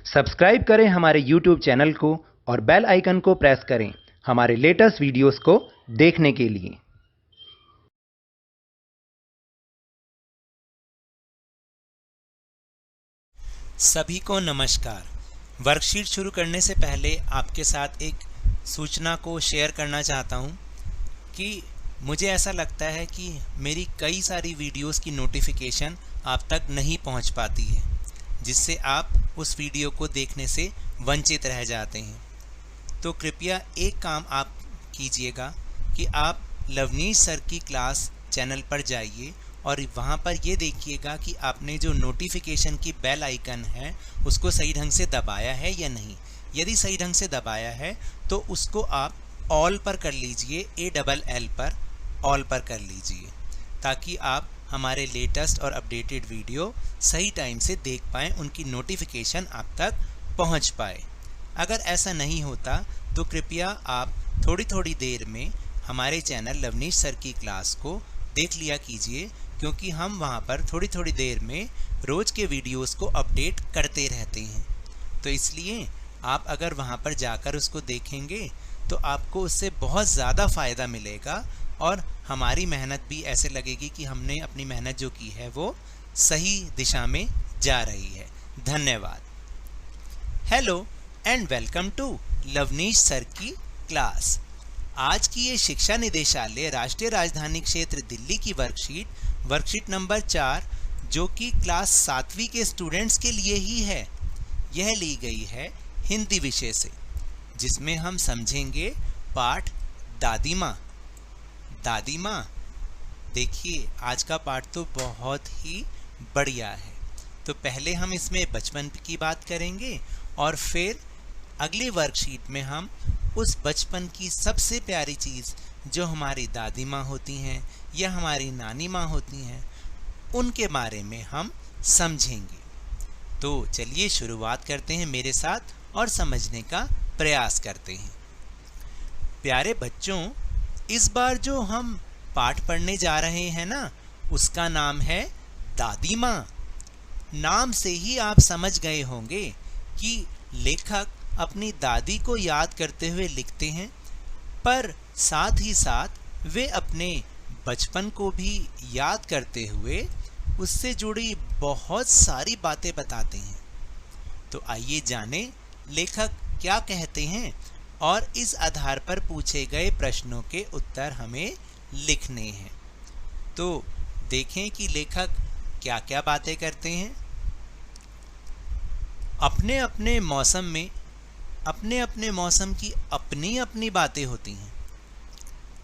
Subscribe करें हमारे YouTube channel को और बेल आइकन को प्रेस करें हमारे लेटेस्ट वीडियोस को देखने के लिए। सभी को नमस्कार। वर्कशीट शुरू करने से पहले आपके साथ एक सूचना को शेयर करना चाहता हूं कि मुझे ऐसा लगता है कि मेरी कई सारी वीडियोस की नोटिफिकेशन आप तक नहीं पहुंच पाती है, जिससे आप उस वीडियो को देखने से वंचित रह जाते हैं। तो कृपया एक काम आप कीजिएगा कि आप लवनीश सर की क्लास चैनल पर जाइए और वहाँ पर ये देखिएगा कि आपने जो नोटिफिकेशन की बेल आइकन है उसको सही ढंग से दबाया है या नहीं। यदि सही ढंग से दबाया है तो उसको आप ऑल पर कर लीजिए, ALL पर ऑल पर कर लीजिए, ताकि आप हमारे लेटेस्ट और अपडेटेड वीडियो सही टाइम से देख पाएँ, उनकी नोटिफिकेशन आप तक पहुँच पाए। अगर ऐसा नहीं होता तो कृपया आप थोड़ी थोड़ी देर में हमारे चैनल लवनीश सर की क्लास को देख लिया कीजिए, क्योंकि हम वहाँ पर थोड़ी थोड़ी देर में रोज़ के वीडियोस को अपडेट करते रहते हैं। तो इसलिए आप अगर वहाँ पर जाकर उसको देखेंगे तो आपको उससे बहुत ज़्यादा फ़ायदा मिलेगा और हमारी मेहनत भी ऐसे लगेगी कि हमने अपनी मेहनत जो की है वो सही दिशा में जा रही है। धन्यवाद। Hello and welcome to Lavneesh sir की क्लास। आज की ये शिक्षा निदेशालय राष्ट्रीय राजधानी क्षेत्र दिल्ली की वर्कशीट नंबर 4, जो कि क्लास 7वीं के स्टूडेंट्स के लिए ही है, यह ली गई है हिंदी विषय से, जिसमें हम समझेंगे पाठ दादी माँ। दादी माँ, देखिए आज का पाठ तो बहुत ही बढ़िया है। तो पहले हम इसमें बचपन की बात करेंगे और फिर अगली वर्कशीट में हम उस बचपन की सबसे प्यारी चीज़ जो हमारी दादी माँ होती हैं या हमारी नानी माँ होती हैं, उनके बारे में हम समझेंगे। तो चलिए शुरुआत करते हैं मेरे साथ और समझने का प्रयास करते हैं। प्यारे बच्चों, इस बार जो हम पाठ पढ़ने जा रहे हैं ना, उसका नाम है दादी माँ। नाम से ही आप समझ गए होंगे कि लेखक अपनी दादी को याद करते हुए लिखते हैं, पर साथ ही साथ वे अपने बचपन को भी याद करते हुए उससे जुड़ी बहुत सारी बातें बताते हैं। तो आइए जानें लेखक क्या कहते हैं और इस आधार पर पूछे गए प्रश्नों के उत्तर हमें लिखने हैं। तो देखें कि लेखक क्या क्या बातें करते हैं। अपने अपने मौसम में अपने अपने मौसम की अपनी अपनी बातें होती हैं।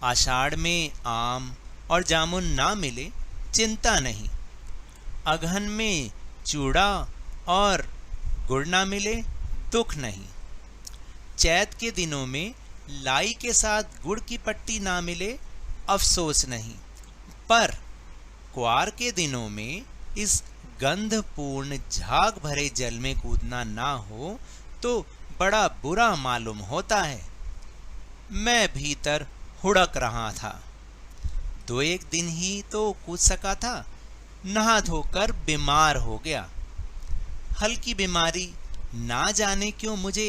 आषाढ़ में आम और जामुन ना मिले चिंता नहीं, अगहन में चूड़ा और गुड़ ना मिले दुख नहीं, चैत के दिनों में लाई के साथ गुड़ की पट्टी ना मिले अफसोस नहीं, पर क्वार के दिनों में इस गंधपूर्ण झाग भरे जल में कूदना ना हो तो बड़ा बुरा मालूम होता है। मैं भीतर हुड़क रहा था, 2-1 दिन ही तो कूद सका था, नहा धोकर बीमार हो गया। हल्की बीमारी ना जाने क्यों मुझे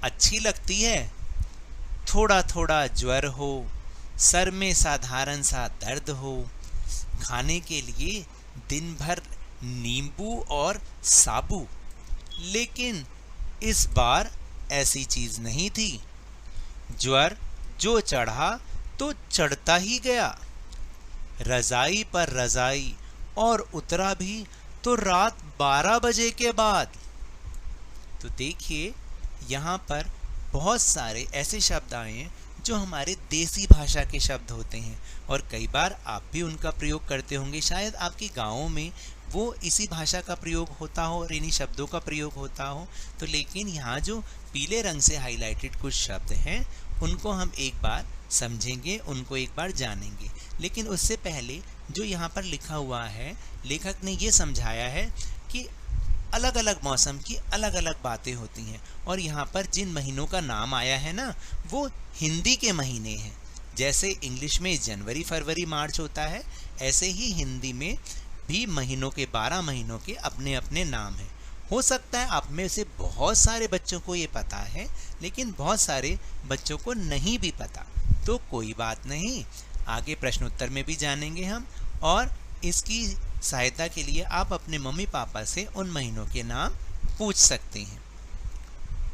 अच्छी लगती है। थोड़ा थोड़ा ज्वर हो, सर में साधारण सा दर्द हो, खाने के लिए दिन भर नींबू और साबू, लेकिन इस बार ऐसी चीज नहीं थी। ज्वर जो चढ़ा तो चढ़ता ही गया, रजाई पर रजाई और उतरा भी तो रात 12 बजे के बाद। तो देखिए यहाँ पर बहुत सारे ऐसे शब्द आए हैं जो हमारे देसी भाषा के शब्द होते हैं और कई बार आप भी उनका प्रयोग करते होंगे। शायद आपके गाँवों में वो इसी भाषा का प्रयोग होता हो और इन्हीं शब्दों का प्रयोग होता हो। तो लेकिन यहाँ जो पीले रंग से हाईलाइटेड कुछ शब्द हैं उनको हम एक बार समझेंगे, उनको एक बार जानेंगे। लेकिन उससे पहले जो यहाँ पर लिखा हुआ है, लेखक ने ये समझाया है कि अलग अलग मौसम की अलग अलग बातें होती हैं और यहाँ पर जिन महीनों का नाम आया है ना, वो हिंदी के महीने हैं। जैसे इंग्लिश में जनवरी, फरवरी, मार्च होता है, ऐसे ही हिंदी में भी महीनों के 12 महीनों के अपने अपने नाम हैं। हो सकता है आप में से बहुत सारे बच्चों को ये पता है, लेकिन बहुत सारे बच्चों को नहीं भी पता। तो कोई बात नहीं, आगे प्रश्न उत्तर में भी जानेंगे हम, और इसकी सहायता के लिए आप अपने मम्मी पापा से उन महीनों के नाम पूछ सकते हैं।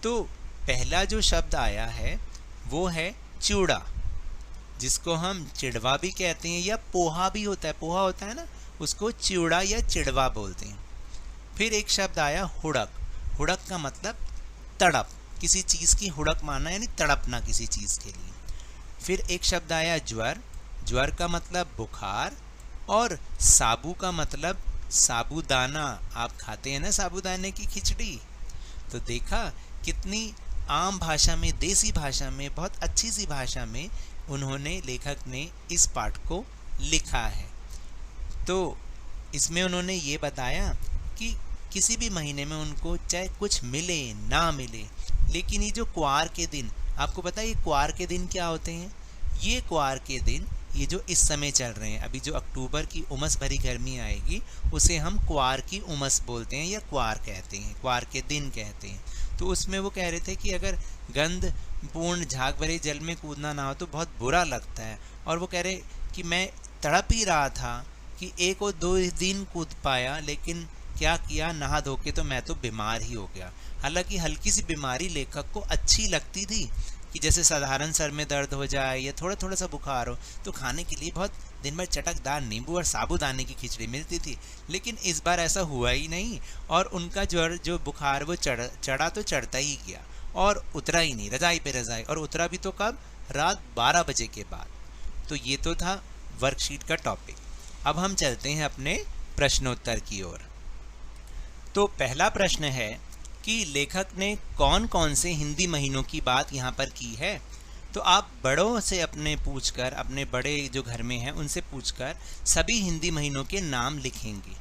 तो पहला जो शब्द आया है वो है चूड़ा, जिसको हम चिड़वा भी कहते हैं, या पोहा भी होता है, पोहा होता है ना, उसको चिवड़ा या चिड़वा बोलते हैं। फिर एक शब्द आया हुड़क। हुड़क का मतलब तड़प, किसी चीज़ की हुड़क मारना यानी तड़पना किसी चीज़ के लिए। फिर एक शब्द आया ज्वर। ज्वर का मतलब बुखार, और साबू का मतलब साबूदाना, आप खाते हैं ना साबूदाने की खिचड़ी। तो देखा कितनी आम भाषा में, देसी भाषा में, बहुत अच्छी सी भाषा में उन्होंने, लेखक ने इस पाठ को लिखा है। तो इसमें उन्होंने ये बताया कि किसी भी महीने में उनको चाहे कुछ मिले ना मिले, लेकिन ये जो क्वार के दिन, आपको पता है ये क्वार के दिन क्या होते हैं? ये क्वार के दिन, ये जो इस समय चल रहे हैं, अभी जो अक्टूबर की उमस भरी गर्मी आएगी उसे हम क्वार की उमस बोलते हैं या क्वार कहते हैं, क्वार के दिन कहते हैं। तो उसमें वो कह रहे थे कि अगर गंध पूर्ण झाग भरे जल में कूदना ना हो तो बहुत बुरा लगता है। और वो कह रहे कि मैं तड़प ही रहा था कि एक और 2 दिन कूद पाया, लेकिन क्या किया, नहा धो के तो मैं तो बीमार ही हो गया। हालांकि हल्की सी बीमारी लेखक को अच्छी लगती थी, कि जैसे साधारण सर में दर्द हो जाए या थोड़ा थोड़ा सा बुखार हो तो खाने के लिए बहुत दिन भर चटकदार नींबू और साबूदाने की खिचड़ी मिलती थी। लेकिन इस बार ऐसा हुआ ही नहीं, और उनका ज्वर, जो बुखार, वो चढ़ा तो चढ़ता ही गया और उतरा ही नहीं, रजाई पे रजाई, और उतरा भी तो कब? रात 12 बजे के बाद। तो ये तो था वर्कशीट का टॉपिक। अब हम चलते हैं अपने प्रश्नोत्तर की ओर। तो पहला प्रश्न है कि लेखक ने कौन कौन से हिंदी महीनों की बात यहाँ पर की है। तो आप बड़ों से अपने पूछकर, अपने बड़े जो घर में हैं उनसे पूछकर सभी हिंदी महीनों के नाम लिखेंगे।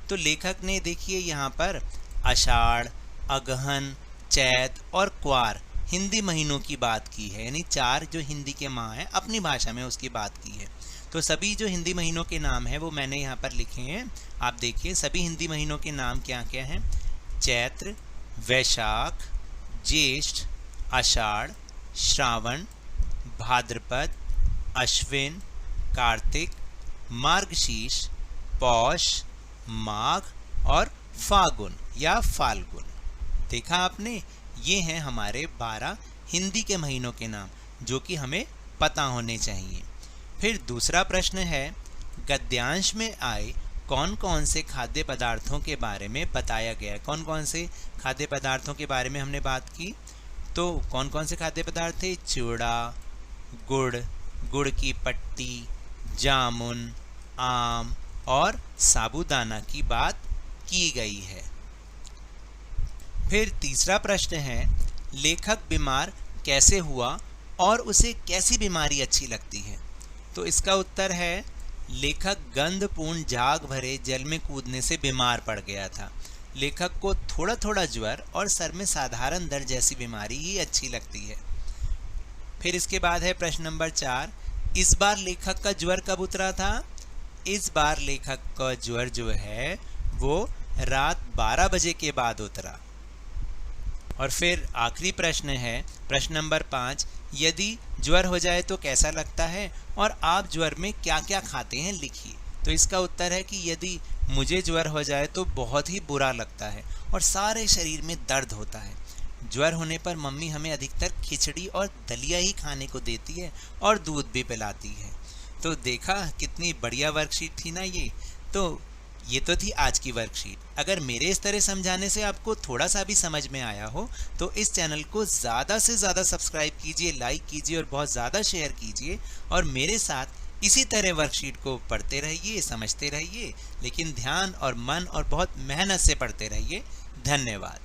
तो लेखक ने देखिए यहाँ पर आषाढ़, अगहन, चैत और क्वार हिंदी महीनों की बात की है, यानी 4 जो हिंदी के माह हैं अपनी भाषा में उसकी बात की है। तो सभी जो हिंदी महीनों के नाम हैं वो मैंने यहाँ पर लिखे हैं। आप देखिए सभी हिंदी महीनों के नाम क्या क्या हैं। चैत्र, वैशाख, ज्येष्ठ, आषाढ़, श्रावण, भाद्रपद, अश्विन, कार्तिक, मार्गशीर्ष, पौष, माघ और फागुन या फाल्गुन। देखा आपने, ये हैं हमारे 12 हिंदी के महीनों के नाम जो कि हमें पता होने चाहिए। फिर दूसरा प्रश्न है, गद्यांश में आए कौन कौन से खाद्य पदार्थों के बारे में बताया गया है। कौन कौन से खाद्य पदार्थों के बारे में हमने बात की। तो कौन कौन से खाद्य पदार्थ थे? चूड़ा, गुड़, गुड़ की पट्टी, जामुन, आम और साबूदाना की बात की गई है। फिर तीसरा प्रश्न है, लेखक बीमार कैसे हुआ और उसे कैसी बीमारी अच्छी लगती है। तो इसका उत्तर है, लेखक गंधपूर्ण झाग भरे जल में कूदने से बीमार पड़ गया था। लेखक को थोड़ा थोड़ा ज्वर और सर में साधारण दर्द जैसी बीमारी ही अच्छी लगती है। फिर इसके बाद है प्रश्न नंबर 4, इस बार लेखक का ज्वर कब उतरा था। इस बार लेखक का ज्वर जो है वो रात 12 बजे के बाद उतरा। और फिर आखिरी प्रश्न है, प्रश्न नंबर 5, यदि ज्वर हो जाए तो कैसा लगता है और आप ज्वर में क्या क्या खाते हैं लिखिए। तो इसका उत्तर है कि यदि मुझे ज्वर हो जाए तो बहुत ही बुरा लगता है और सारे शरीर में दर्द होता है। ज्वर होने पर मम्मी हमें अधिकतर खिचड़ी और दलिया ही खाने को देती है और दूध भी पिलाती है। तो देखा कितनी बढ़िया वर्कशीट थी ना ये। तो ये तो थी आज की वर्कशीट। अगर मेरे इस तरह समझाने से आपको थोड़ा सा भी समझ में आया हो तो इस चैनल को ज़्यादा से ज़्यादा सब्सक्राइब कीजिए, लाइक कीजिए और बहुत ज़्यादा शेयर कीजिए। और मेरे साथ इसी तरह वर्कशीट को पढ़ते रहिए, समझते रहिए, लेकिन ध्यान और मन और बहुत मेहनत से पढ़ते रहिए। धन्यवाद।